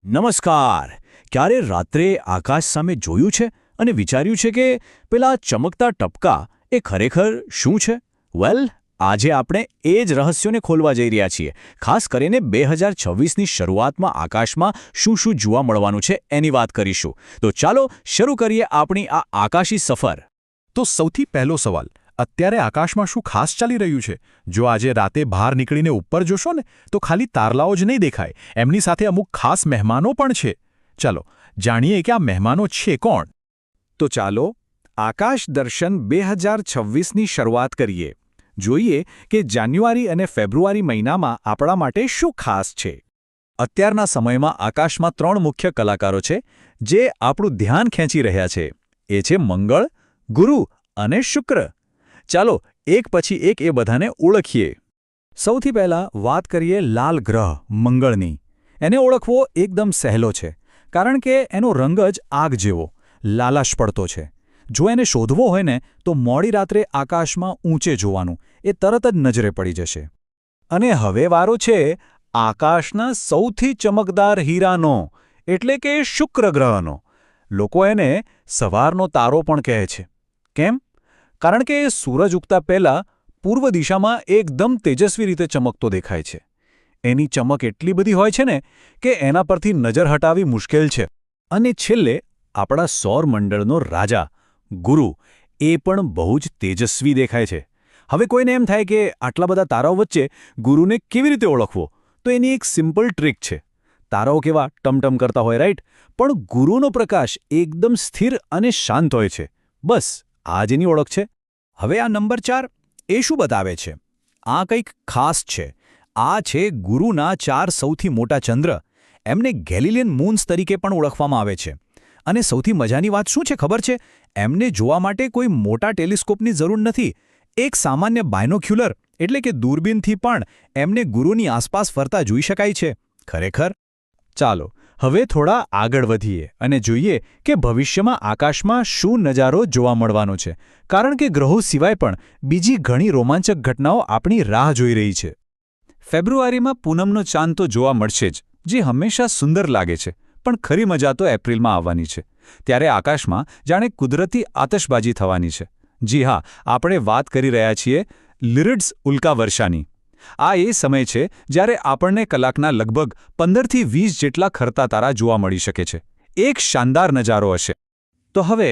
નમસ્કાર. ક્યારે રાત્રે આકાશ સામે જોયું છે અને વિચાર્યું છે કે પેલા ચમકતા ટપકા એ ખરેખર શું છે? વેલ, આજે આપણે એ જ રહસ્યોને ખોલવા જઈ રહ્યા છીએ. ખાસ કરીને 2026ની શરૂઆતમાં આકાશમાં શું શું જોવા મળવાનું છે એની વાત કરીશું. તો ચાલો શરૂ કરીએ આપણી આ આકાશી સફર. તો સૌથી પહેલો સવાલ, અત્યારે આકાશમાં શું ખાસ ચાલી રહ્યું છે? જો આજે રાતે બહાર નીકળીને ઉપર જોશો ને તો ખાલી તારલાઓ જ નહીં દેખાય, એમની સાથે અમુક ખાસ મહેમાનો પણ છે. ચાલો જાણીએ કે આ મહેમાનો છે કોણ. તો ચાલો આકાશ દર્શન 2026ની શરૂઆત કરીએ. જોઈએ કે જાન્યુઆરી અને ફેબ્રુઆરી મહિનામાં આપણા માટે શું ખાસ છે. અત્યારના સમયમાં આકાશમાં 3 મુખ્ય કલાકારો છે જે આપણું ધ્યાન ખેંચી રહ્યા છે. એ છે મંગળ, ગુરુ અને શુક્ર. ચાલો એક પછી એક એ બધાને ઓળખીએ. સૌથી પહેલાં વાત કરીએ લાલ ગ્રહ મંગળની. એને ઓળખવો એકદમ સહેલો છે, કારણ કે એનો રંગ જ આગ જેવો લાલાશ પડતો છે. જો એને શોધવો હોય ને તો મોડી રાત્રે આકાશમાં ઊંચે જોવાનું, એ તરત જ નજરે પડી જશે. અને હવે વારો છે આકાશના સૌથી ચમકદાર હીરાનો, એટલે કે શુક્ર ગ્રહનો. લોકો એને સવારનો તારો પણ કહે છે. કેમ? કારણ કે સૂરજ ઉગતા પહેલાં પૂર્વ દિશામાં એકદમ તેજસ્વી રીતે ચમકતો દેખાય છે. એની ચમક એટલી બધી હોય છે ને કે એના પરથી નજર હટાવવી મુશ્કેલ છે. અને છેલ્લે આપણા સૌરમંડળનો રાજા ગુરુ, એ પણ બહુ જ તેજસ્વી દેખાય છે. હવે કોઈને એમ થાય કે આટલા બધા તારાઓ વચ્ચે ગુરુને કેવી રીતે ઓળખવો? તો એની એક સિમ્પલ ટ્રીક છે. તારાઓ કેવા ટમટમ કરતા હોય, રાઈટ? પણ ગુરુનો પ્રકાશ એકદમ સ્થિર અને શાંત હોય છે. બસ આ જ એની ઓળખ છે. હવે આ નંબર 4 એ શું બતાવે છે? આ કંઈક ખાસ છે. આ છે ગુરુના 4 સૌથી મોટા ચંદ્ર. એમને ગેલિલિયન મૂન્સ તરીકે પણ ઓળખવામાં આવે છે. અને સૌથી મજાની વાત શું છે ખબર છે? એમને જોવા માટે કોઈ મોટા ટેલિસ્કોપની જરૂર નથી. એક સામાન્ય બાયનોક્યુલર એટલે કે દૂરબીનથી પણ એમને ગુરુની આસપાસ ફરતા જોઈ શકાય છે. ખરેખર? ચાલો હવે થોડા આગળ વધીએ અને જોઈએ કે ભવિષ્યમાં આકાશમાં શું નજારો જોવા મળવાનો છે. કારણ કે ગ્રહો સિવાય પણ બીજી ઘણી રોમાંચક ઘટનાઓ આપણી રાહ જોઈ રહી છે. ફેબ્રુઆરીમાં પૂનમનો ચાંદ તો જોવા મળશે જ, જે હંમેશા સુંદર લાગે છે. પણ ખરી મજા તો એપ્રિલમાં આવવાની છે. ત્યારે આકાશમાં જાણે કુદરતી આતશબાજી થવાની છે. જી હા, આપણે વાત કરી રહ્યા છીએ લિરિડ્સ ઉલ્કાવર્ષાની. આ એ સમય છે જ્યારે આપણને કલાકના લગભગ 15થી 20 જેટલા ખરતા તારા જોવા મળી શકે છે. એક શાનદાર નજારો હશે. તો હવે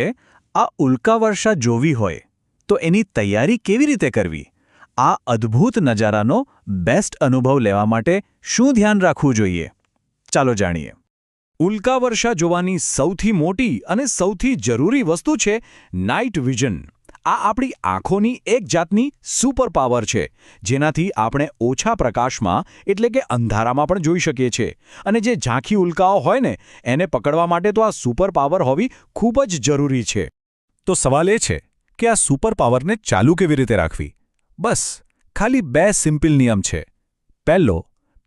આ ઉલ્કાવર્ષા જોવી હોય તો એની તૈયારી કેવી રીતે કરવી? આ અદ્ભુત નજારાનો બેસ્ટ અનુભવ લેવા માટે શું ધ્યાન રાખવું જોઈએ? ચાલો જાણીએ. ઉલ્કાવર્ષા જોવાની સૌથી મોટી અને સૌથી જરૂરી વસ્તુ છે નાઇટ વિઝન. આ આપણી આંખોની એક જાતની સુપર પાવર છે, જેનાથી આપણે ઓછા પ્રકાશમાં એટલે કે અંધારામાં પણ જોઈ શકીએ છીએ. અને જે ઝાંખી ઉલ્કાઓ હોય ને એને પકડવા માટે તો આ સુપર પાવર હોવી ખૂબ જ જરૂરી છે. તો સવાલ એ છે કે આ સુપર પાવરને ચાલુ કેવી રીતે રાખવી? બસ ખાલી 2 સિમ્પલ નિયમ છે. પહેલો,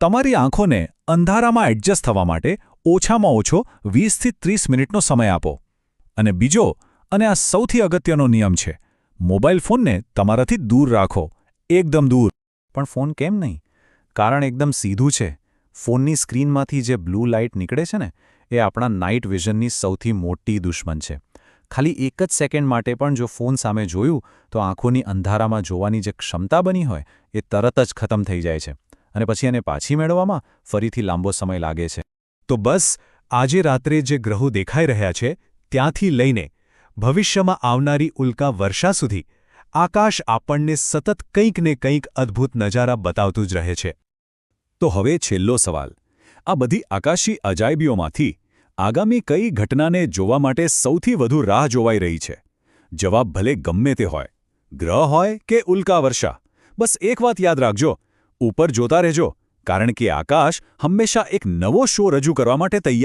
તમારી આંખોને અંધારામાં એડજસ્ટ થવા માટે ઓછામાં ઓછો 20થી 30 મિનિટનો સમય આપો. અને બીજો, અને આ સૌથી અગત્યનો નિયમ છે, મોબાઈલ ફોનને તમારાથી દૂર રાખો. એકદમ દૂર. પણ ફોન કેમ નહીં? કારણ એકદમ સીધું છે. ફોનની સ્ક્રીનમાંથી જે બ્લુ લાઇટ નીકળે છે ને એ આપણા નાઇટ વિઝનની સૌથી મોટી દુશ્મન છે. ખાલી એક જ સેકન્ડ માટે પણ જો ફોન સામે જોયું તો આંખોની અંધારામાં જોવાની જે ક્ષમતા બની હોય એ તરત જ ખતમ થઈ જાય છે. અને પછી એને પાછી મેળવવામાં ફરીથી લાંબો સમય લાગે છે. તો બસ આજે રાત્રે જે ગ્રહો દેખાઈ રહ્યા છે ત્યાંથી લઈને ભવિષ્યમાં આવનારી ઉલ્કા વર્ષા સુધી આકાશ આપણને સતત કંઈક ને કંઈક અદ્ભુત નજારા બતાવતું જ રહે છે. તો હવે છેલ્લો સવાલ. આ બધી આકાશી અજાયબીઓમાંથી આગામી કઈ ઘટનાને જોવા માટે સૌથી વધુ રાહ જોવાઈ રહી છે? જવાબ ભલે ગમે તે હોય, ગ્રહ હોય કે ઉલ્કાવર્ષા, બસ એક વાત યાદ રાખજો, ઉપર જોતા રહેજો, કારણ કે આકાશ હંમેશા એક નવો શો રજૂ કરવા માટે તૈયાર